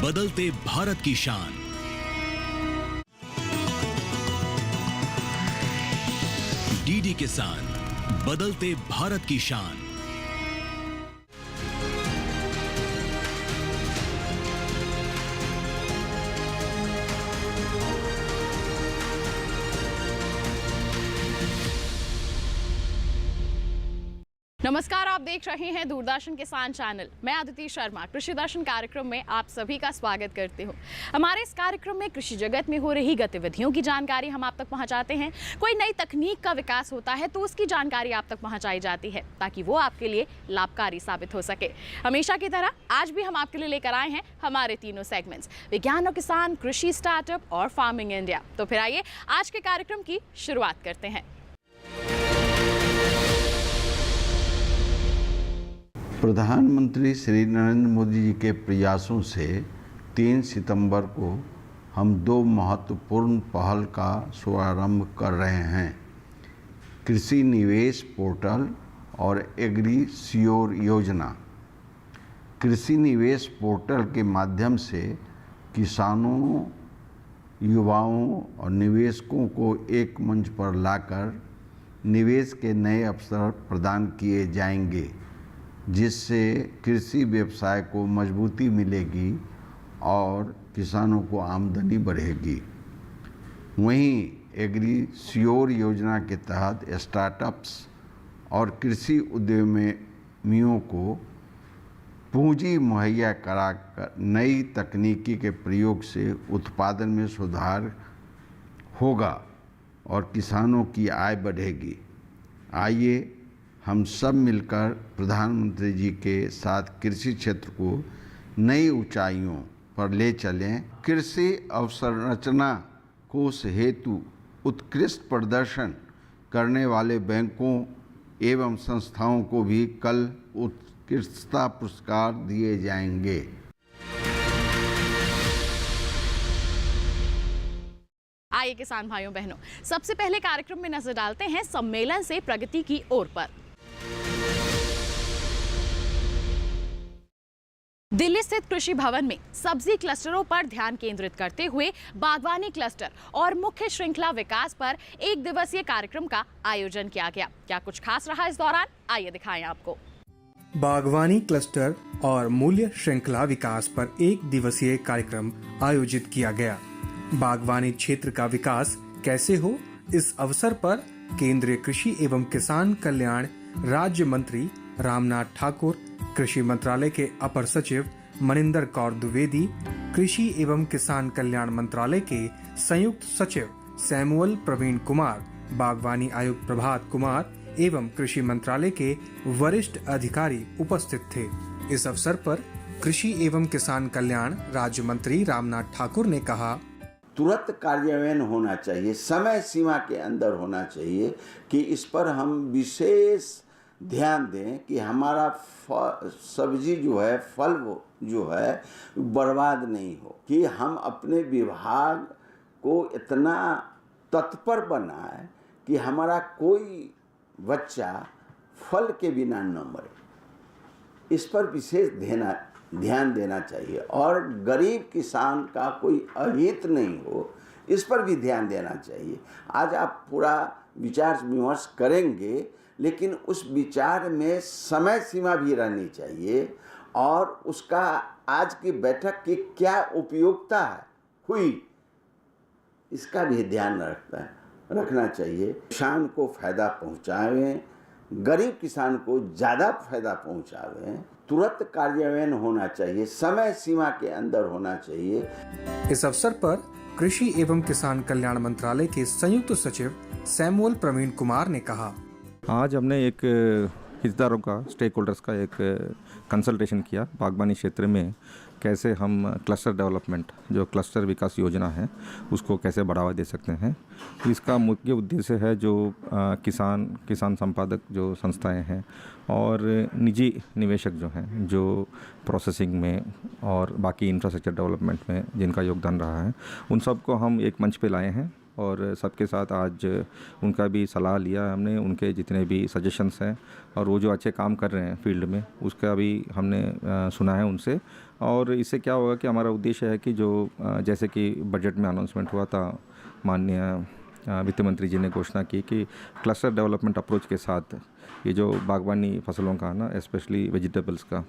बदलते भारत की शान। डीडी किसान, बदलते भारत की शान। नमस्कार, आप देख रहे हैं दूरदर्शन किसान चैनल। मैं अदिति शर्मा कृषि दर्शन कार्यक्रम में आप सभी का स्वागत करती हूं। हमारे इस कार्यक्रम में कृषि जगत में हो रही गतिविधियों की जानकारी हम आप तक पहुंचाते हैं। कोई नई तकनीक का विकास होता है तो उसकी जानकारी आप तक पहुंचाई जाती है ताकि वो आपके लिए लाभकारी साबित हो सके। हमेशा की तरह आज भी हम आपके लिए लेकर आए हैं हमारे तीनों सेगमेंट्स, विज्ञान और किसान, कृषि स्टार्टअप और फार्मिंग इंडिया। तो फिर आइए आज के कार्यक्रम की शुरुआत करते हैं। प्रधानमंत्री श्री नरेंद्र मोदी जी के प्रयासों से 3 सितंबर को हम 2 महत्वपूर्ण पहल का शुभारंभ कर रहे हैं। कृषि निवेश पोर्टल और एग्री श्योर योजना। कृषि निवेश पोर्टल के माध्यम से किसानों, युवाओं और निवेशकों को एक मंच पर लाकर निवेश के नए अवसर प्रदान किए जाएंगे, जिससे कृषि व्यवसाय को मजबूती मिलेगी और किसानों को आमदनी बढ़ेगी। वहीं एग्री श्योर योजना के तहत स्टार्टअप्स और कृषि उद्यमियों को पूंजी मुहैया कराकर नई तकनीकी के प्रयोग से उत्पादन में सुधार होगा और किसानों की आय बढ़ेगी। आइए हम सब मिलकर प्रधानमंत्री जी के साथ कृषि क्षेत्र को नई ऊंचाइयों पर ले चलें। कृषि अवसंरचना कोष हेतु उत्कृष्ट प्रदर्शन करने वाले बैंकों एवं संस्थाओं को भी कल उत्कृष्टता पुरस्कार दिए जाएंगे। आइए किसान भाइयों बहनों, सबसे पहले कार्यक्रम में नजर डालते हैं सम्मेलन से प्रगति की ओर पर। दिल्ली स्थित कृषि भवन में सब्जी क्लस्टरों पर ध्यान केंद्रित करते हुए बागवानी क्लस्टर और मुख्य श्रृंखला विकास पर 1 दिवसीय कार्यक्रम का आयोजन किया गया। क्या कुछ खास रहा इस दौरान, आइए दिखाएं आपको। बागवानी क्लस्टर और मूल्य श्रृंखला विकास पर 1 दिवसीय कार्यक्रम आयोजित किया गया। बागवानी क्षेत्र का विकास कैसे हो, इस अवसर पर केंद्रीय कृषि एवं किसान कल्याण राज्य मंत्री रामनाथ ठाकुर, कृषि मंत्रालय के अपर सचिव मनिंदर कौर द्विवेदी, कृषि एवं किसान कल्याण मंत्रालय के संयुक्त सचिव सैमुअल प्रवीण कुमार, बागवानी आयुक्त प्रभात कुमार एवं कृषि मंत्रालय के वरिष्ठ अधिकारी उपस्थित थे। इस अवसर पर कृषि एवं किसान कल्याण राज्य मंत्री रामनाथ ठाकुर ने कहा, तुरंत कार्यान्वयन होना चाहिए, समय सीमा के अंदर होना चाहिए कि इस पर हम विशेष ध्यान दें कि हमारा सब्जी जो है, फल जो है बर्बाद नहीं हो, कि हम अपने विभाग को इतना तत्पर बनाए कि हमारा कोई बच्चा फल के बिना न मरे। इस पर विशेष ध्यान देना चाहिए और गरीब किसान का कोई अहित नहीं हो, इस पर भी ध्यान देना चाहिए। आज आप पूरा विचार विमर्श करेंगे, लेकिन उस विचार में समय सीमा भी रहनी चाहिए और उसका आज की बैठक की क्या उपयोगिता हुई, इसका भी ध्यान रखना चाहिए। किसान को फायदा पहुंचावें, गरीब किसान को ज़्यादा फायदा पहुंचावें। तुरंत कार्यान्वयन होना चाहिए, समय सीमा के अंदर होना चाहिए। इस अवसर पर कृषि एवं किसान कल्याण मंत्रालय के संयुक्त सचिव सैमुअल प्रवीण कुमार ने कहा, आज हमने एक हितधारकों का, स्टेक होल्डर्स का एक कंसल्टेशन किया। बागवानी क्षेत्र में कैसे हम क्लस्टर डेवलपमेंट, जो क्लस्टर विकास योजना है, उसको कैसे बढ़ावा दे सकते हैं। इसका मुख्य उद्देश्य है जो किसान संपादक जो संस्थाएं हैं और निजी निवेशक जो हैं, जो प्रोसेसिंग में और बाकी इंफ्रास्ट्रक्चर डेवलपमेंट में जिनका योगदान रहा है, उन सबको हम एक मंच पे लाए हैं और सबके साथ आज उनका भी सलाह लिया हमने, उनके जितने भी सजेशंस हैं और वो जो अच्छे काम कर रहे हैं फील्ड में उसका भी हमने सुना है उनसे। और इससे क्या होगा कि हमारा उद्देश्य है कि जो जैसे कि बजट में अनाउंसमेंट हुआ था, माननीय वित्त मंत्री जी ने घोषणा की कि क्लस्टर डेवलपमेंट अप्रोच के साथ ये जो बागवानी फसलों का ना, स्पेशली वेजिटेबल्स का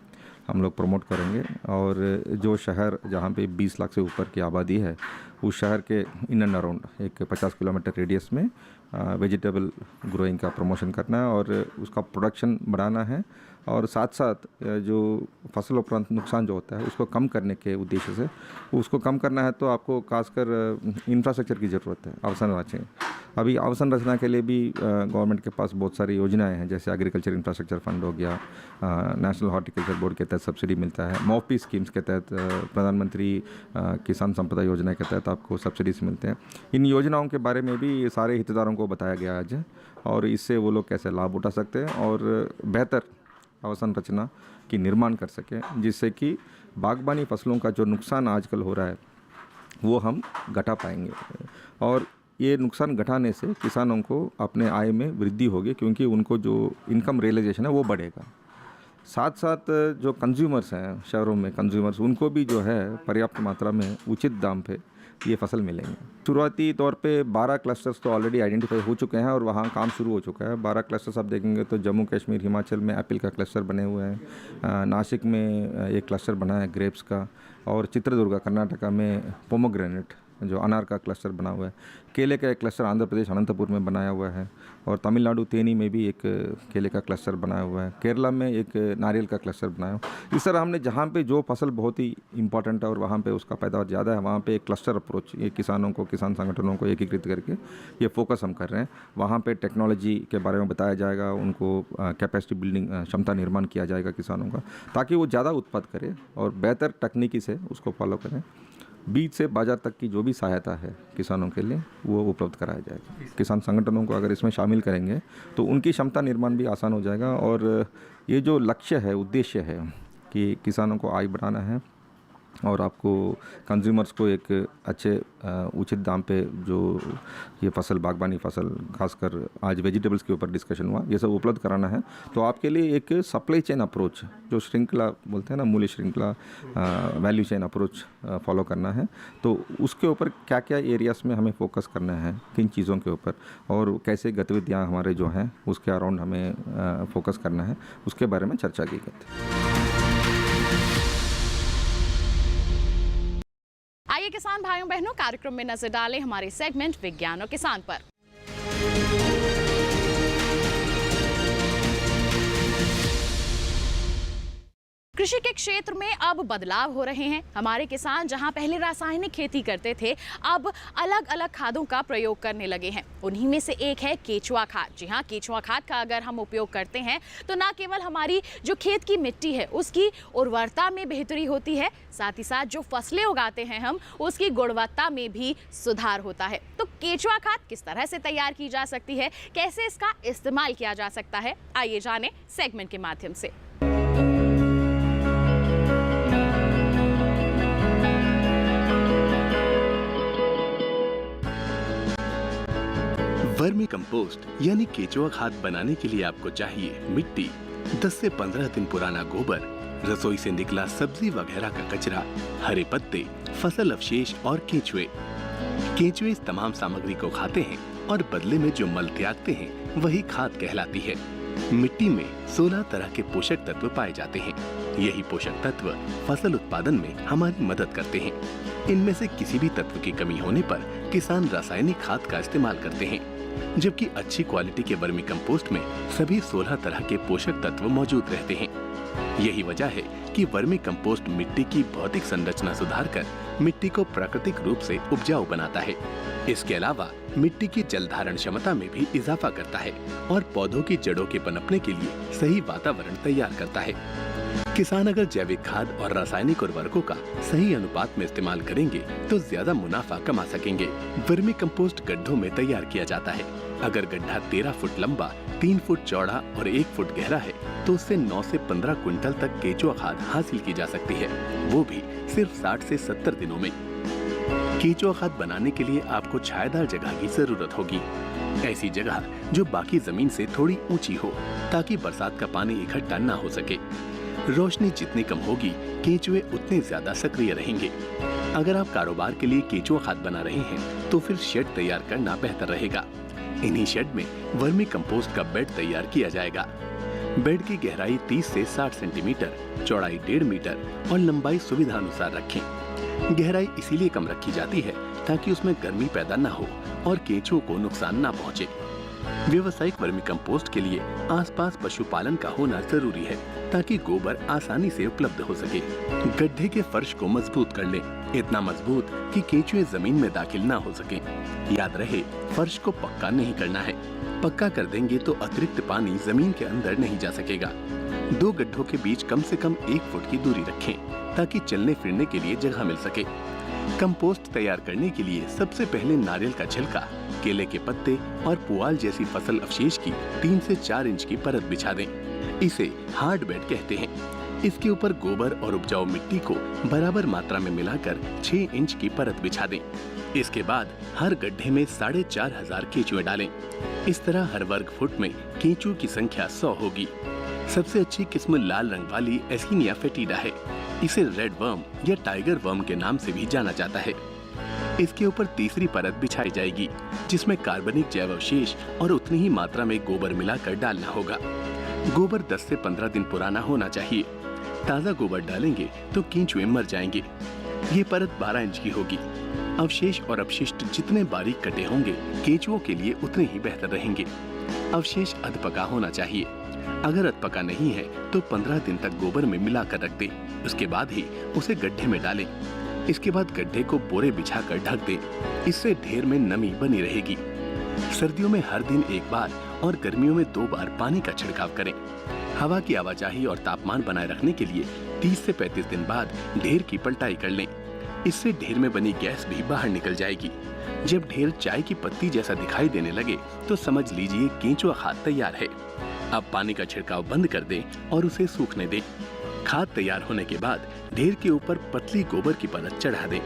हम लोग प्रमोट करेंगे। और जो शहर जहाँ पे 20 लाख से ऊपर की आबादी है उस शहर के इन एंड अराउंड एक 50 किलोमीटर रेडियस में वेजिटेबल ग्रोइंग का प्रमोशन करना है और उसका प्रोडक्शन बढ़ाना है। और साथ साथ जो फसल उपरांत नुकसान जो होता है उसको कम करने के उद्देश्य से, उसको कम करना है तो आपको खासकर इंफ्रास्ट्रक्चर की ज़रूरत है, अवसंरचना चाहिए। अभी अवसंरचना के लिए भी गवर्नमेंट के पास बहुत सारी योजनाएं हैं, जैसे एग्रीकल्चर इंफ्रास्ट्रक्चर फंड हो गया, नेशनल हॉर्टिकल्चर बोर्ड के तहत सब्सिडी मिलता है, मॉपी स्कीम्स के तहत प्रधानमंत्री किसान संपदा योजना के तहत आपको सब्सिडीज मिलते हैं। इन योजनाओं के बारे में भी सारे हितधारकों को बताया गया आज, और इससे वो लोग कैसे लाभ उठा सकते हैं और बेहतर अवसंरचना की निर्माण कर सकें, जिससे कि बागबानी फसलों का जो नुकसान आजकल हो रहा है वो हम घटा पाएंगे। और ये नुकसान घटाने से किसानों को अपने आय में वृद्धि होगी, क्योंकि उनको जो इनकम रियलाइजेशन है वो बढ़ेगा। साथ साथ जो कंज्यूमर्स हैं शहरों में, कंज्यूमर्स उनको भी जो है पर्याप्त मात्रा में उचित दाम पे ये फसल मिलेंगे। शुरुआती तौर पे 12 क्लस्टर्स तो ऑलरेडी आइडेंटिफाई हो चुके हैं और वहाँ काम शुरू हो चुका है। 12 क्लस्टर्स आप देखेंगे तो जम्मू कश्मीर, हिमाचल में एप्पल का क्लस्टर बने हुए हैं, नासिक में एक क्लस्टर बना है ग्रेप्स का, और चित्रदुर्गा कर्नाटका में पोमोग्रेनेट जो अनार का क्लस्टर बना हुआ है। केले का एक क्लस्टर आंध्र प्रदेश अनंतपुर में बनाया हुआ है, और तमिलनाडु तेनी में भी एक केले का क्लस्टर बनाया हुआ है। केरला में एक नारियल का क्लस्टर बनाया हुआ है। इस तरह हमने जहाँ पे जो फसल बहुत ही इंपॉर्टेंट है और वहाँ पे उसका पैदावार ज़्यादा है, वहाँ पे एक क्लस्टर अप्रोच, ये किसानों को, किसान संगठनों को एकीकृत करके ये फोकस हम कर रहे हैं। वहाँ पे टेक्नोलॉजी के बारे में बताया जाएगा, उनको कैपेसिटी बिल्डिंग, क्षमता निर्माण किया जाएगा किसानों का, ताकि वो ज़्यादा उत्पाद करें और बेहतर तकनीकी से उसको फॉलो करें। बीज से बाजार तक की जो भी सहायता है किसानों के लिए वो उपलब्ध कराया जाएगा। किसान संगठनों को अगर इसमें शामिल करेंगे तो उनकी क्षमता निर्माण भी आसान हो जाएगा। और ये जो लक्ष्य है, उद्देश्य है कि किसानों को आय बढ़ाना है और आपको कंज्यूमर्स को एक अच्छे उचित दाम पे जो ये फसल, बागबानी फसल, खासकर आज वेजिटेबल्स के ऊपर डिस्कशन हुआ, ये सब उपलब्ध कराना है। तो आपके लिए एक सप्लाई चेन अप्रोच, जो श्रृंखला बोलते हैं ना, मूल्य श्रृंखला, वैल्यू चेन अप्रोच फॉलो करना है। तो उसके ऊपर क्या क्या एरियाज में हमें फोकस करना है, किन चीज़ों के ऊपर, और कैसे गतिविधियाँ हमारे जो हैं उसके अराउंड हमें फोकस करना है, उसके बारे में चर्चा की गई थी। आइए किसान भाइयों बहनों, कार्यक्रम में नजर डालें हमारे सेगमेंट विज्ञान और किसान पर। कृषि के क्षेत्र में अब बदलाव हो रहे हैं। हमारे किसान जहां पहले रासायनिक खेती करते थे, अब अलग अलग खादों का प्रयोग करने लगे हैं। उन्हीं में से एक है केचुआ खाद। जी हाँ, केचुआ खाद का अगर हम उपयोग करते हैं तो ना केवल हमारी जो खेत की मिट्टी है उसकी उर्वरता में बेहतरी होती है, साथ ही साथ जो फसलें उगाते हैं हम उसकी गुणवत्ता में भी सुधार होता है। तो केचुआ खाद किस तरह से तैयार की जा सकती है, कैसे इसका इस्तेमाल किया जा सकता है, आइए जाने सेगमेंट के माध्यम से। वर्मी कंपोस्ट यानी केचुआ खाद बनाने के लिए आपको चाहिए मिट्टी, 10 से 15 दिन पुराना गोबर, रसोई से निकला सब्जी वगैरह का कचरा, हरे पत्ते, फसल अवशेष और केंचुए। केंचुए इस तमाम सामग्री को खाते हैं और बदले में जो मल त्यागते हैं वही खाद कहलाती है। मिट्टी में 16 तरह के पोषक तत्व पाए जाते हैं। यही पोषक तत्व फसल उत्पादन में हमारी मदद करते हैं। इनमें से किसी भी तत्व की कमी होने पर किसान रासायनिक खाद का इस्तेमाल करते हैं, जबकि अच्छी क्वालिटी के वर्मी कंपोस्ट में सभी 16 तरह के पोषक तत्व मौजूद रहते हैं। यही वजह है कि वर्मी कंपोस्ट मिट्टी की भौतिक संरचना सुधारकर मिट्टी को प्राकृतिक रूप से उपजाऊ बनाता है। इसके अलावा मिट्टी की जल धारण क्षमता में भी इजाफा करता है और पौधों की जड़ों के पनपने के लिए सही वातावरण तैयार करता है। किसान अगर जैविक खाद और रासायनिक उर्वरकों का सही अनुपात में इस्तेमाल करेंगे तो ज्यादा मुनाफा कमा सकेंगे। वर्मी कंपोस्ट गड्ढों में तैयार किया जाता है। अगर गड्ढा 13 फुट लंबा, 3 फुट चौड़ा और 1 फुट गहरा है तो उससे 9 से 15 क्विंटल तक केचुआ खाद हासिल की जा सकती है, वो भी सिर्फ 60 से 70 दिनों में। केंचुआ खाद बनाने के लिए आपको छायादार जगह की जरूरत होगी। ऐसी जगह जो बाकी जमीन से थोड़ी ऊंची हो, ताकि बरसात का पानी इकट्ठा ना हो सके। रोशनी जितनी कम होगी, केंचुए उतने ज्यादा सक्रिय रहेंगे। अगर आप कारोबार के लिए केंचुआ खाद बना रहे हैं, तो फिर शेड तैयार करना बेहतर रहेगा। इन्हीं शेड में वर्मी कंपोस्ट का बेड तैयार किया जाएगा। बेड की गहराई 30 से 60 सेंटीमीटर, चौड़ाई 1.5 मीटर और लंबाई सुविधा अनुसार रखें। गहराई इसीलिए कम रखी जाती है ताकि उसमें गर्मी पैदा न हो और केंचुओं को नुकसान न पहुंचे। व्यावसायिक वर्मी कंपोस्ट के लिए आसपास पशुपालन का होना जरूरी है, ताकि गोबर आसानी से उपलब्ध हो सके। गड्ढे के फर्श को मजबूत कर लें, इतना मजबूत कि केंचुए जमीन में दाखिल ना हो सके। याद रहे, फर्श को पक्का नहीं करना है। पक्का कर देंगे तो अतिरिक्त पानी जमीन के अंदर नहीं जा सकेगा। 2 गड्ढों के बीच कम से कम 1 फुट की दूरी रखें, ताकि चलने फिरने के लिए जगह मिल सके। कंपोस्ट तैयार करने के लिए सबसे पहले नारियल का छिलका, केले के पत्ते और पुआल जैसी फसल अवशेष की 3 से 4 इंच की परत बिछा दें। इसे हार्ड बेड कहते हैं। इसके ऊपर गोबर और उपजाऊ मिट्टी को बराबर मात्रा में मिलाकर 6 इंच की परत बिछा दें। इसके बाद हर गड्ढे में 4,500 केंचुए डालें। इस तरह हर वर्ग फुट में केंचुओं की संख्या 100 होगी। सबसे अच्छी किस्म लाल रंग वाली एस्किनिया फेटिडा है। इसे रेड वर्म या टाइगर वर्म के नाम से भी जाना जाता है। इसके ऊपर तीसरी परत बिछाई जाएगी, जिसमें कार्बनिक जैव अवशेष और उतनी ही मात्रा में गोबर मिलाकर डालना होगा। गोबर 10 से 15 दिन पुराना होना चाहिए। ताज़ा गोबर डालेंगे तो केंचुए मर जाएंगे। ये परत 12 इंच की होगी। अवशेष और अपशिष्ट जितने बारीक कटे होंगे, केंचुओं के लिए उतने ही बेहतर रहेंगे। अवशेष अधपका होना चाहिए। अगर अधपका नहीं है तो 15 दिन तक गोबर में मिलाकर रख दें। उसके बाद ही उसे गड्ढे में डालें। इसके बाद गड्ढे को बोरे बिछाकर ढक दें। इससे ढेर में नमी बनी रहेगी। सर्दियों में हर दिन 1 बार और गर्मियों में 2 बार पानी का छिड़काव करें। हवा की आवाजाही और तापमान बनाए रखने के लिए 30 से 35 दिन बाद ढेर की पलटाई कर लें। इससे ढेर में बनी गैस भी बाहर निकल जाएगी। जब ढेर चाय की पत्ती जैसा दिखाई देने लगे तो समझ लीजिए केंचुआ खाद तैयार है। अब पानी का छिड़काव बंद कर दें और उसे सूखने दें। खाद तैयार होने के बाद ढेर के ऊपर पतली गोबर की परत चढ़ा दें।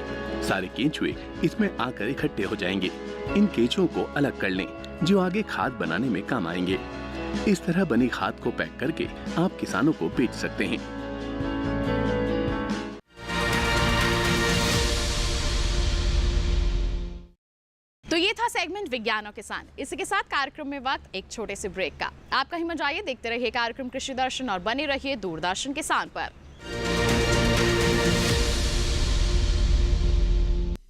सारे केंचुए इसमें आकर इकट्ठे हो जाएंगे। इन केंचुओं को अलग कर लें, जो आगे खाद बनाने में काम आएंगे। इस तरह बनी खाद को पैक करके आप किसानों को बेच सकते हैं। तो ये था सेगमेंट विज्ञान और किसान। इसी के साथ कार्यक्रम में वक्त एक छोटे से ब्रेक का। आप कहीं मत जाइए, देखते रहिए कार्यक्रम कृषि दर्शन और बने रहिए दूरदर्शन किसान पर।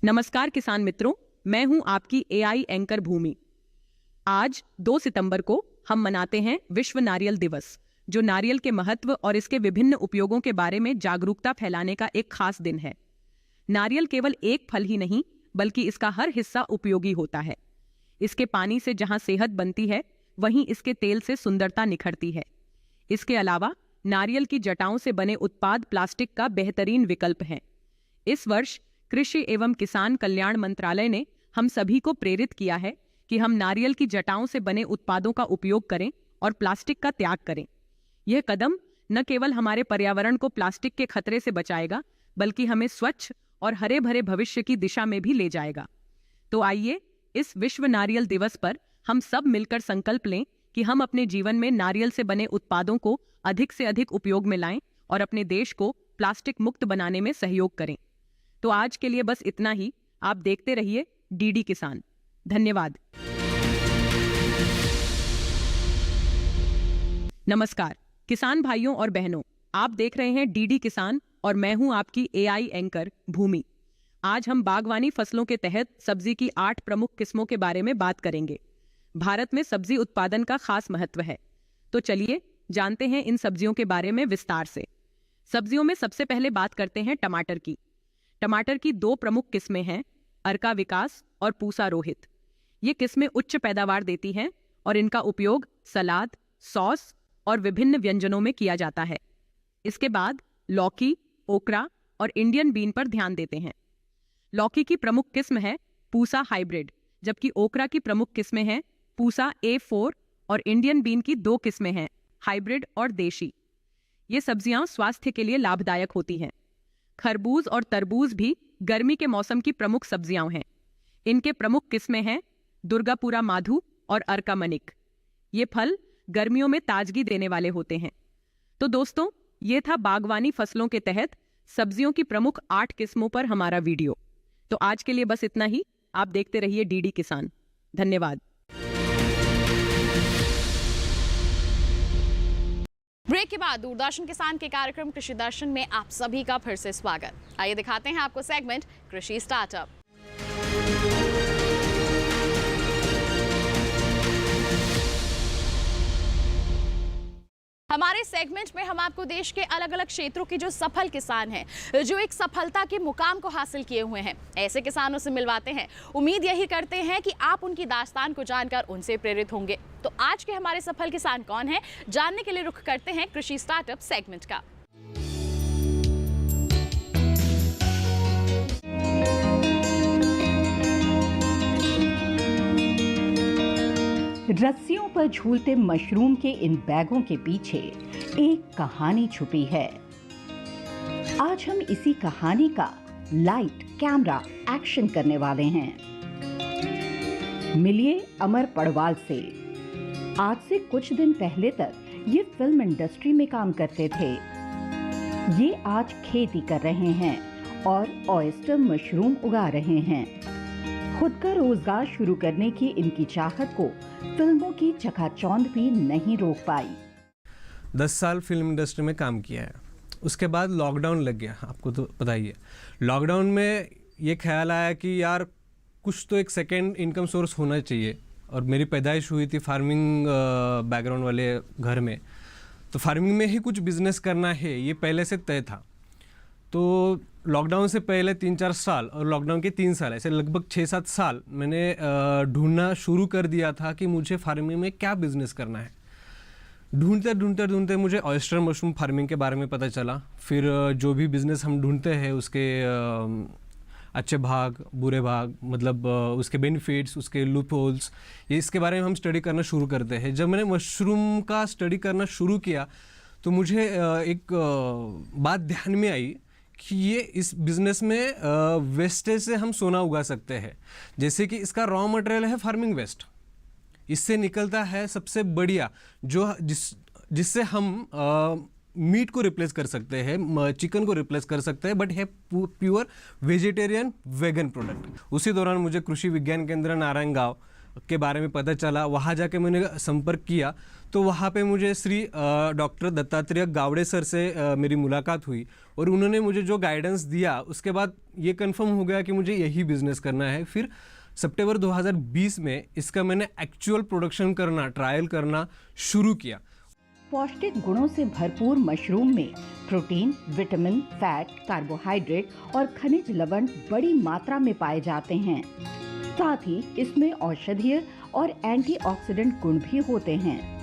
नमस्कार किसान मित्रों, मैं हूं आपकी एआई एंकर भूमि। आज 2 सितंबर को हम मनाते हैं विश्व नारियल दिवस, जो नारियल के महत्व और इसके विभिन्न उपयोगों के बारे में जागरूकता फैलाने का एक खास दिन है। नारियल केवल एक फल ही नहीं, बल्कि इसका हर हिस्सा उपयोगी होता है। इसके पानी से जहां सेहत बनती है, वहीं इसके तेल से सुंदरता निखरती है। इसके अलावा नारियल की जटाओं से बने उत्पाद प्लास्टिक का बेहतरीन विकल्प हैं। इस वर्ष कृषि एवं किसान कल्याण मंत्रालय ने हम सभी को प्रेरित किया है कि हम नारियल की जटाओं से बने उत्पादों का उपयोग करें और प्लास्टिक का त्याग करें। यह कदम न केवल हमारे पर्यावरण को प्लास्टिक के खतरे से बचाएगा, बल्कि हमें स्वच्छ और हरे भरे भविष्य की दिशा में भी ले जाएगा। तो आइए इस विश्व नारियल दिवस पर हम सब मिलकर संकल्प लें कि हम अपने जीवन में नारियल से बने उत्पादों को अधिक से अधिक उपयोग में लाएं और अपने देश को प्लास्टिक मुक्त बनाने में सहयोग करें। तो आज के लिए बस इतना ही। आप देखते रहिए डीडी किसान। धन्यवाद। नमस्कार किसान भाइयों और बहनों, आप देख रहे हैं डीडी किसान और मैं हूं आपकी एआई एंकर भूमि। आज हम बागवानी फसलों के तहत सब्जी की 8 प्रमुख किस्मों के बारे में बात करेंगे। भारत में सब्जी उत्पादन का खास महत्व है, तो चलिए जानते हैं इन सब्जियों के बारे में विस्तार से। सब्जियों में सबसे पहले बात करते हैं टमाटर की। टमाटर की 2 प्रमुख किस्में हैं, अर्का विकास और पूसा रोहित। ये किस्में उच्च पैदावार देती हैं और इनका उपयोग सलाद, सॉस और विभिन्न व्यंजनों में किया जाता है। इसके बाद लौकी, ओकरा और इंडियन बीन पर ध्यान देते हैं। लौकी की प्रमुख किस्म है पूसा हाइब्रिड, जबकि ओकरा की प्रमुख किस्में हैं पूसा A4 और इंडियन बीन की 2 किस्में हैं हाइब्रिड और देशी। ये सब्जियां स्वास्थ्य के लिए लाभदायक होती हैं। खरबूज और तरबूज भी गर्मी के मौसम की प्रमुख सब्जियां हैं। इनके प्रमुख किस्में हैं दुर्गापुरा माधु और अर्कामनिक। ये फल गर्मियों में ताजगी देने वाले होते हैं। तो दोस्तों, ये था बागवानी फसलों के तहत सब्जियों की प्रमुख 8 किस्मों पर हमारा वीडियो। तो आज के लिए बस इतना ही। आप देखते रहिए डीडी किसान। धन्यवाद। ब्रेक के बाद दूरदर्शन किसान के कार्यक्रम कृषि दर्शन में आप सभी का फिर से स्वागत। आइए दिखाते हैं आपको सेगमेंट कृषि स्टार्टअप। हमारे सेगमेंट में हम आपको देश के अलग अलग क्षेत्रों के जो सफल किसान हैं, जो एक सफलता के मुकाम को हासिल किए हुए हैं, ऐसे किसानों से मिलवाते हैं। उम्मीद यही करते हैं कि आप उनकी दास्तान को जानकर उनसे प्रेरित होंगे। तो आज के हमारे सफल किसान कौन हैं, जानने के लिए रुख करते हैं कृषि स्टार्टअप सेगमेंट का। रस्सियों पर झूलते मशरूम के इन बैगों के पीछे एक कहानी छुपी है। आज हम इसी कहानी का लाइट कैमरा एक्शन करने वाले हैं। मिलिए अमर पड़वाल से। आज से कुछ दिन पहले तक ये फिल्म इंडस्ट्री में काम करते थे। ये आज खेती कर रहे हैं और ऑयस्टर मशरूम उगा रहे हैं। खुद का रोजगार शुरू करने की इनकी चाहत को फिल्मों की चकाचौंध भी नहीं रोक पाई। 10 साल फिल्म इंडस्ट्री में काम किया है। उसके बाद लॉकडाउन लग गया, आपको तो पता ही है। लॉकडाउन में ये ख्याल आया कि यार कुछ तो एक सेकेंड इनकम सोर्स होना चाहिए। और मेरी पैदाइश हुई थी फार्मिंग बैकग्राउंड वाले घर में, तो फार्मिंग में ही कुछ बिजनेस करना है, ये पहले से तय था। तो लॉकडाउन से पहले 3-4 साल और लॉकडाउन के 3 साल, ऐसे लगभग 6-7 साल मैंने ढूंढना शुरू कर दिया था कि मुझे फार्मिंग में क्या बिजनेस करना है। ढूंढते मुझे ऑयस्टर मशरूम फार्मिंग के बारे में पता चला। फिर जो भी बिज़नेस हम ढूंढते हैं उसके अच्छे भाग, बुरे भाग, मतलब उसके बेनिफिट्स, उसके लूप होल्स, ये इसके बारे में हम स्टडी करना शुरू करते हैं। जब मैंने मशरूम का स्टडी करना शुरू किया तो मुझे एक बात ध्यान में आई कि ये इस बिज़नेस में वेस्टेज से हम सोना उगा सकते हैं। जैसे कि इसका रॉ मटेरियल है फार्मिंग वेस्ट, इससे निकलता है सबसे बढ़िया जो जिससे हम मीट को रिप्लेस कर सकते हैं, चिकन को रिप्लेस कर सकते हैं, बट है प्योर वेजिटेरियन वेगन प्रोडक्ट। उसी दौरान मुझे कृषि विज्ञान केंद्र नारायणगांव के बारे में पता चला। वहाँ जाके मैंने संपर्क किया तो वहाँ पे मुझे श्री डॉक्टर दत्तात्रेय गावड़े सर से मेरी मुलाकात हुई और उन्होंने मुझे जो गाइडेंस दिया उसके बाद ये कंफर्म हो गया कि मुझे यही बिज़नेस करना है। फिर सितंबर 2020 में इसका मैंने एक्चुअल प्रोडक्शन करना, ट्रायल करना शुरू किया। पौष्टिक गुणों से भरपूर मशरूम में प्रोटीन, विटामिन, फैट, कार्बोहाइड्रेट और खनिज लवण बड़ी मात्रा में पाए जाते हैं। साथ ही इसमें औषधीय और एंटीऑक्सीडेंट गुण भी होते हैं।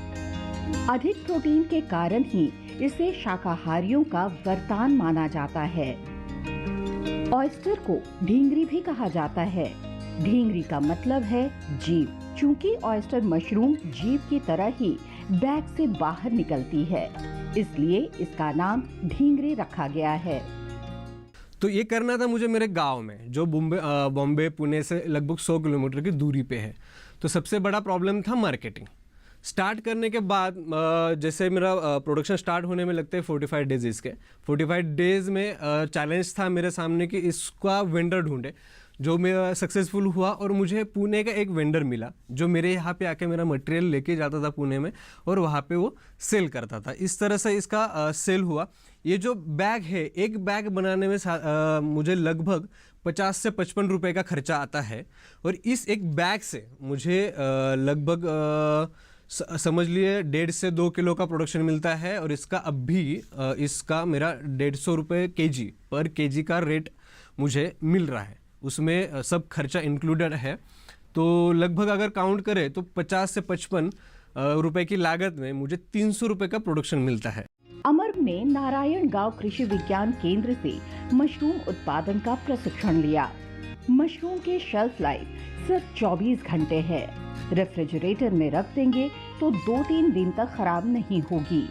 अधिक प्रोटीन के कारण ही इसे शाकाहारियों का वरदान माना जाता है। ऑयस्टर को ढींगरी भी कहा जाता है। ढींगरी का मतलब है जीव। चूंकि ऑयस्टर मशरूम जीव की तरह ही बैग से बाहर निकलती है, इसलिए इसका नाम ढींगरी रखा गया है। तो ये करना था मुझे मेरे गांव में, जो बॉम्बे पुणे से लगभग 100 किलोमीटर की दूरी पे है। तो सबसे बड़ा प्रॉब्लम था मार्केटिंग। स्टार्ट करने के बाद जैसे मेरा प्रोडक्शन स्टार्ट होने में लगते हैं 45 डेज। इसके 45 डेज में चैलेंज था मेरे सामने कि इसका वेंडर ढूंढे, जो मेरा सक्सेसफुल हुआ और मुझे पुणे का एक वेंडर मिला जो मेरे यहाँ पे आके मेरा मटेरियल लेके जाता था पुणे में और वहाँ पे वो सेल करता था। इस तरह से इसका सेल हुआ। ये जो बैग है, एक बैग बनाने में मुझे लगभग 50 से 55 रुपए का खर्चा आता है और इस एक बैग से मुझे लगभग समझ लिए 1.5 से 2 किलो का प्रोडक्शन मिलता है। और इसका अब भी इसका मेरा 150 रुपये केजी पर केजी का रेट मुझे मिल रहा है। उसमें सब खर्चा इंक्लूडेड है। तो लगभग अगर काउंट करें तो 50 से 55 रुपए की लागत में मुझे 300 रुपए का प्रोडक्शन मिलता है। अमर ने नारायणगांव कृषि विज्ञान केंद्र से मशरूम उत्पादन का प्रशिक्षण लिया। मशरूम की शेल्फ लाइफ सिर्फ 24 घंटे है। रेफ्रिजरेटर में रख देंगे तो 2-3 दिन तक खराब नहीं होगी।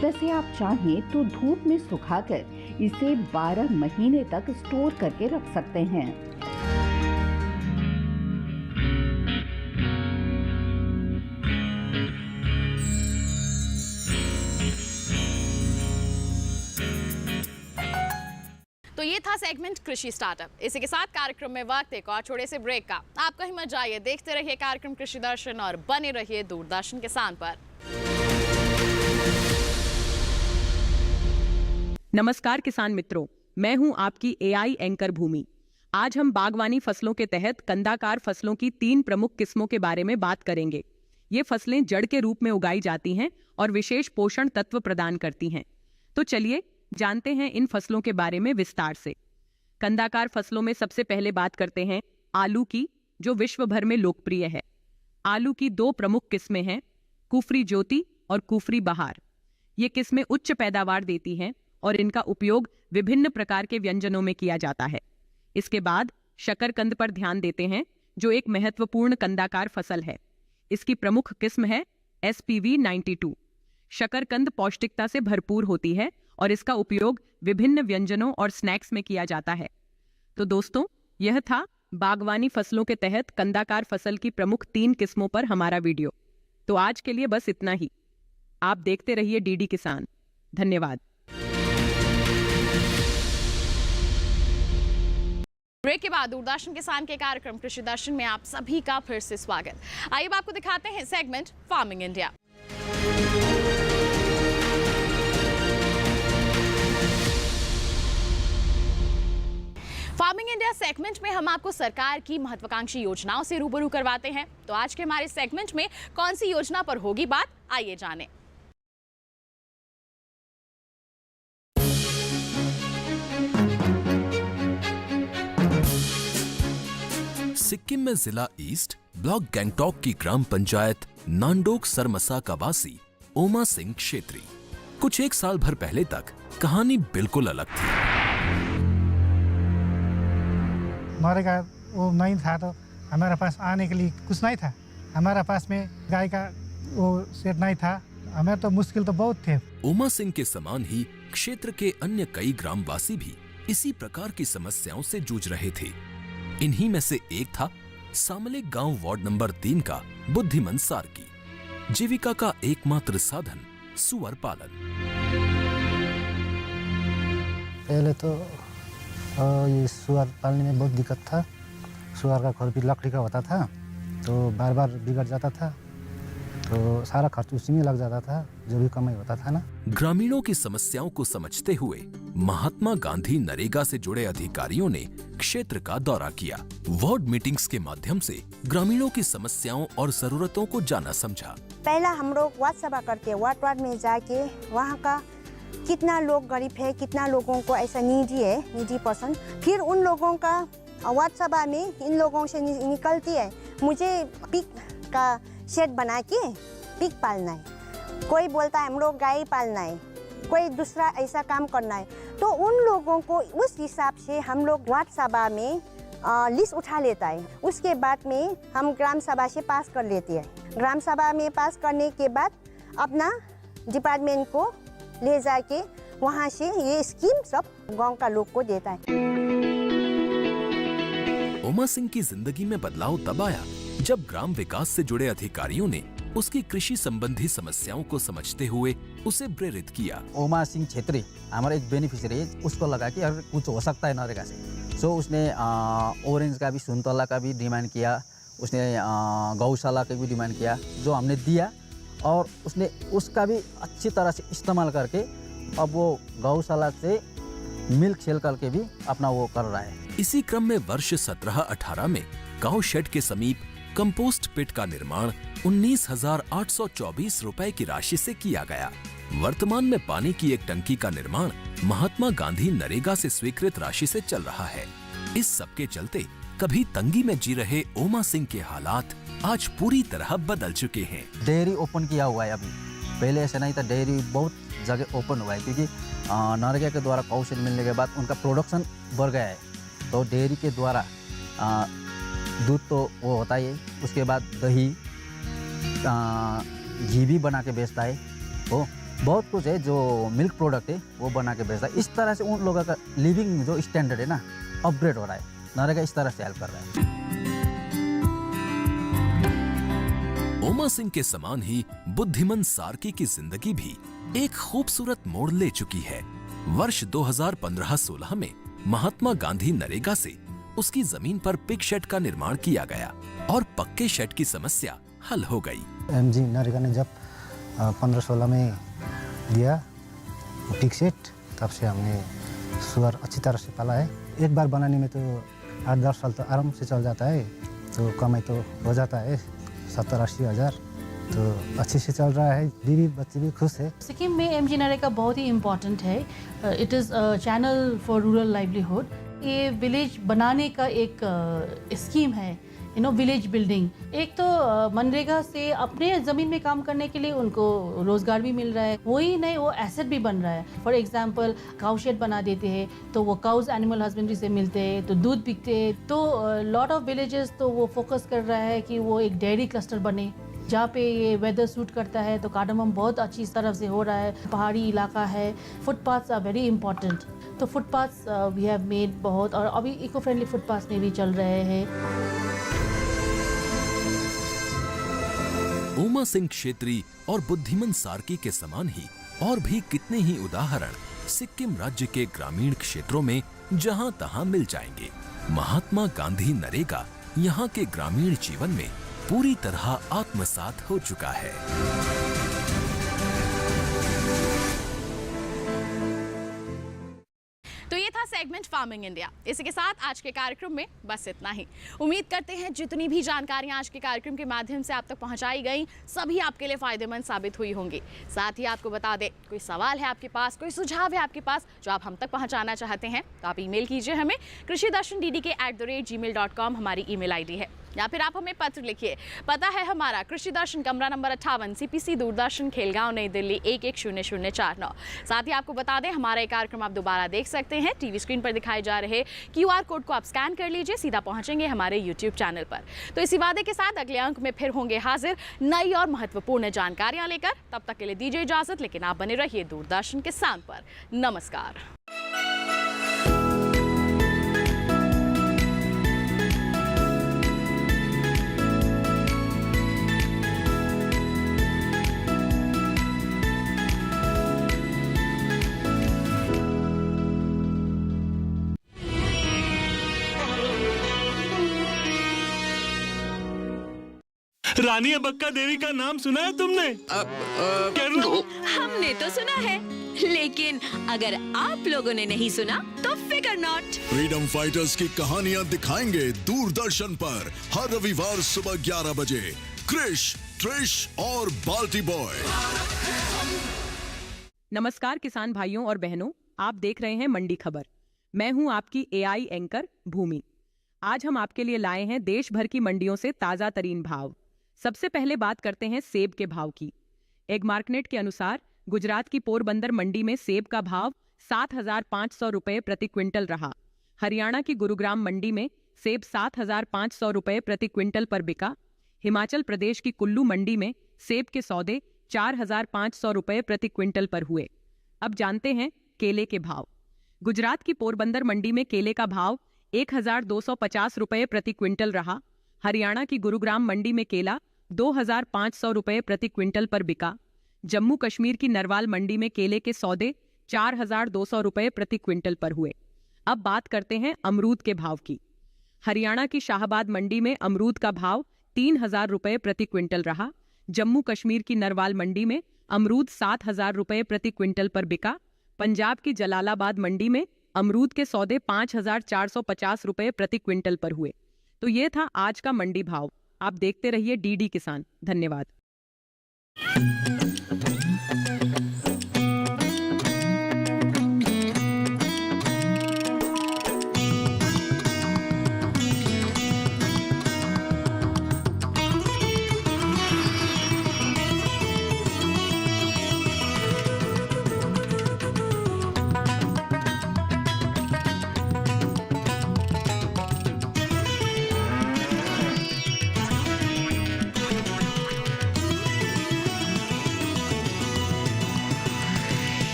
वैसे आप चाहें तो धूप में सुखाकर इसे 12 महीने तक स्टोर करके रख सकते हैं। तो ये था सेगमेंट कृषि स्टार्टअप। इसी के साथ कार्यक्रम में वक्त एक और छोटे से ब्रेक का। आप कहीं मत जाइए, देखते रहिए कार्यक्रम कृषि दर्शन और बने रहिए दूरदर्शन किसान पर। नमस्कार किसान मित्रों, मैं हूं आपकी एआई एंकर भूमि। आज हम बागवानी फसलों के तहत कंदाकार फसलों की 3 प्रमुख किस्मों के बारे में बात करेंगे। ये फसलें जड़ के रूप में उगाई जाती हैं और विशेष पोषण तत्व प्रदान करती हैं। तो चलिए जानते हैं इन फसलों के बारे में विस्तार से। कंदाकार फसलों में सबसे पहले बात करते हैं आलू की, जो विश्व भर में लोकप्रिय है। आलू की 2 प्रमुख किस्में हैं, कुफरी ज्योति और कुफरी बहार। ये किस्में उच्च पैदावार देती हैं और इनका उपयोग विभिन्न प्रकार के व्यंजनों में किया जाता है। इसके बाद शकरकंद पर ध्यान देते हैं, जो एक महत्वपूर्ण कंदाकार फसल है। इसकी प्रमुख किस्म है SPV 92। शकरकंद पौष्टिकता से भरपूर होती है और इसका उपयोग विभिन्न व्यंजनों और स्नैक्स में किया जाता है। तो दोस्तों, यह था बागवानी फसलों के तहत कंदाकार फसल की प्रमुख 3 किस्मों पर हमारा वीडियो। तो आज के लिए बस इतना ही। आप देखते रहिए DD किसान। धन्यवाद। ब्रेक के बाद दूरदर्शन किसान के कार्यक्रम कृषि दर्शन में आप सभी का फिर से स्वागत। आइए आपको दिखाते हैं segment farming India. Farming India segment में हम आपको सरकार की महत्वाकांक्षी योजनाओं से रूबरू करवाते हैं। तो आज के हमारे सेगमेंट में कौन सी योजना पर होगी बात, आइए जानें। सिक्किम में जिला ईस्ट ब्लॉक गैंगटॉक की ग्राम पंचायत नांडोक सरमसा का वासी ओमा सिंह क्षेत्री। कुछ 1 साल भर पहले तक कहानी बिल्कुल अलग थी। मरेगा वो नहीं था तो हमारे पास आने के लिए कुछ नहीं था। हमारा पास में गाय का वो सेट नहीं था। हमें तो मुश्किल तो बहुत थे। ओमा सिंह के समान ही क्षेत्र के अन्य कई ग्रामवासी भी इसी प्रकार की समस्याओं से जूझ रहे थे। इन्हीं में से एक था सामलिक गांव वार्ड नंबर 3 का बुद्धिमन सार्की। जीविका का एकमात्र साधन सुअर पालन। पहले तो ये सुअर पालने में बहुत दिक्कत था। सुअर का घर भी लकड़ी का होता था, तो बार बार बिगड़ जाता था, तो सारा खर्च उसी में लग जाता था, जो भी कमाई होता था ना। ग्रामीणों की समस्याओं को समझते हुए महात्मा गांधी नरेगा से जुड़े अधिकारियों ने क्षेत्र का दौरा किया। वार्ड मीटिंग्स के माध्यम से ग्रामीणों की समस्याओं और जरूरतों को जाना समझा। पहला हम लोग वार्ड सभा करके वार्ड में जाके वहाँ का कितना लोग गरीब है, कितना लोगों को ऐसा नीडी पर्सन, फिर उन लोगों का वार्ड सभा में इन लोगों से निकलती है, मुझे पिग का शेड बना के पिग पालना है, कोई बोलता है हम लोग गाय पालना है, कोई दूसरा ऐसा काम करना है। तो उन लोगों को उस हिसाब से हम लोग वार्ड सभा में लिस्ट उठा लेता है। उसके बाद में हम ग्राम सभा से पास कर लेते हैं। ग्राम सभा में पास करने के बाद अपना डिपार्टमेंट को ले जाके वहाँ से ये स्कीम सब गांव का लोग को देता है। ओमा सिंह की जिंदगी में बदलाव तब आया जब ग्राम विकास से जुड़े अधिकारियों ने उसकी कृषि संबंधी समस्याओं को समझते हुए उसे प्रेरित किया। ओमा सिंह छेत्री हमारा एक बेनिफिशियरी है, उसको लगा कि अगर कुछ हो सकता है नरेगा से। सो उसने ऑरेंज का भी, सुनतला का भी डिमांड किया, उसने गौशाला का भी डिमांड किया, जो हमने दिया, और उसने उसका भी अच्छी तरह से इस्तेमाल करके अब वो गौशाला से मिल्क सेल करके भी अपना वो कर रहा है। इसी क्रम में वर्ष 17-18 में गांव शेड के समीप कंपोस्ट पिट का निर्माण 19,824 रुपए की राशि से किया गया। वर्तमान में पानी की एक टंकी का निर्माण महात्मा गांधी नरेगा से स्वीकृत राशि से चल रहा है। इस सब के चलते कभी तंगी में जी रहे ओमा सिंह के हालात आज पूरी तरह बदल चुके हैं। डेयरी ओपन किया हुआ है अभी, पहले ऐसा नहीं था। डेयरी बहुत जगह ओपन हुआ है क्योंकि नरेगा के द्वारा कौशल मिलने के बाद उनका प्रोडक्शन बढ़ गया है। तो डेयरी के द्वारा दूध तो वो होता ही है, उसके बाद दही, घी भी बना के बेचता है वो, बहुत कुछ है जो मिल्क प्रोडक्ट है वो बना के बेचता है। इस तरह से उन लोगों का लिविंग जो स्टैंडर्ड है ना अपग्रेड हो रहा है। नरेगा इस तरह से हेल्प कर रहा है। ओमा सिंह के समान ही बुद्धिमान सार्की की जिंदगी भी एक खूबसूरत मोड़ ले चुकी है। वर्ष 2015-16 में महात्मा गांधी नरेगा से उसकी जमीन पर पिग शेड का निर्माण किया गया और पक्के शेड की समस्या हल हो गई। MG नरेगा ने जब 15-16 में दिया पिग शेड, तब से हमने सुअर अच्छी तरह से पाला है। एक बार बनाने में तो 8-10 साल तो आराम से चल जाता है, तो कमाई तो हो जाता है 70-80 हज़ार, तो अच्छे से चल रहा है। बीवी बच्चे भी खुश है। सिक्किम में MG नरेगा बहुत ही इम्पॉर्टेंट है। It is channel for rural livelihood. ये विलेज बनाने का एक स्कीम है, विलेज बिल्डिंग। एक तो मनरेगा से अपने ज़मीन में काम करने के लिए उनको रोज़गार भी मिल रहा है, वही नहीं वो एसेट भी बन रहा है। फॉर एग्जांपल काउ शेड बना देते हैं तो वो काउज एनिमल हस्बेंड्री से मिलते हैं तो दूध बिकते हैं। तो लॉट ऑफ विलेजेस तो वो फोकस कर रहा है कि वो एक डेयरी क्लस्टर बने जहाँ पे ये वेदर सूट करता है। तो कार्डमम बहुत अच्छी तरफ से हो रहा है। पहाड़ी इलाका है, फुटपाथ्स आर वेरी इंपॉर्टेंट। तो फुटपाथ्स वी हैव मेड बहुत, और अभी इको फ्रेंडली फुटपाथ्स में भी चल रहे हैं। ओमा सिंह क्षेत्री और बुद्धिमान सार्की के समान ही और भी कितने ही उदाहरण सिक्किम राज्य के ग्रामीण क्षेत्रों में जहां तहां मिल जाएंगे। महात्मा गांधी नरेगा यहां के ग्रामीण जीवन में पूरी तरह आत्मसात हो चुका है। तो ये था सेगमेंट फार्मिंग इंडिया। इसी के साथ आज के कार्यक्रम में बस इतना ही। उम्मीद करते हैं जितनी भी जानकारियां आज के कार्यक्रम के माध्यम से आप तक पहुंचाई गई सभी आपके लिए फायदेमंद साबित हुई होंगी। साथ ही आपको बता दें, कोई सवाल है आपके पास, कोई सुझाव है आपके पास जो आप हम तक पहुंचाना चाहते हैं तो आप ईमेल कीजिए हमें krishiddarshan@gmail.com हमारी ईमेल आईडी है, या फिर आप हमें पत्र लिखिए। पता है हमारा कृषि दर्शन, कमरा नंबर 58, CPC दूरदर्शन, खेलगांव, नई दिल्ली 110049। साथ ही आपको बता दें हमारा ये कार्यक्रम आप दोबारा देख सकते हैं। टीवी स्क्रीन पर दिखाए जा रहे QR कोड को आप स्कैन कर लीजिए, सीधा पहुंचेंगे हमारे YouTube चैनल पर। तो इसी वादे के साथ अगले अंक में फिर होंगे हाजिर नई और महत्वपूर्ण जानकारियां लेकर। तब तक के लिए दीजिए इजाजत, लेकिन आप बने रहिए दूरदर्शन किसान पर। नमस्कार। रानी अबक्का देवी का नाम सुना है तुमने? हमने तो सुना है, लेकिन अगर आप लोगों ने नहीं सुना तो फिकर नॉट। फ्रीडम फाइटर्स की कहानियां दिखाएंगे दूरदर्शन पर हर रविवार सुबह 11 बजे। क्रिश, ट्रिश और बाल्टी बॉय। नमस्कार किसान भाइयों और बहनों, आप देख रहे हैं मंडी खबर। मैं हूं आपकी AI एंकर भूमि। आज हम आपके लिए लाए हैं देश भर की मंडियों से ताजा तरीन भाव। सबसे पहले बात करते हैं सेब के भाव की। एग मार्केट के अनुसार गुजरात की पोरबंदर मंडी में सेब का भाव 7,500 रुपए प्रति क्विंटल रहा। हरियाणा की गुरुग्राम मंडी में सेब 7,500 रुपए प्रति क्विंटल पर बिका। हिमाचल प्रदेश की कुल्लू मंडी में सेब के सौदे 4,500 रुपए प्रति क्विंटल पर हुए। अब जानते हैं केले के भाव। गुजरात की पोरबंदर मंडी में केले का भाव 1,250 रुपए प्रति क्विंटल रहा। हरियाणा की गुरुग्राम मंडी में केला 2,500 रुपए प्रति क्विंटल पर बिका। जम्मू कश्मीर की नरवाल मंडी में केले के सौदे 4,200 रुपए प्रति क्विंटल पर हुए। अब बात करते हैं अमरूद के भाव की। हरियाणा की शाहबाद मंडी में अमरूद का भाव 3,000 रुपए प्रति क्विंटल रहा। जम्मू कश्मीर की नरवाल मंडी में अमरूद 7,000 रुपए प्रति क्विंटल पर बिका। पंजाब की जलालाबाद मंडी में अमरूद के सौदे 5,450 रुपए प्रति क्विंटल पर हुए। तो ये था आज का मंडी भाव। आप देखते रहिए DD किसान। धन्यवाद।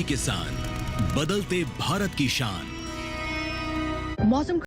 किसान, बदलते भारत की शान। मौसम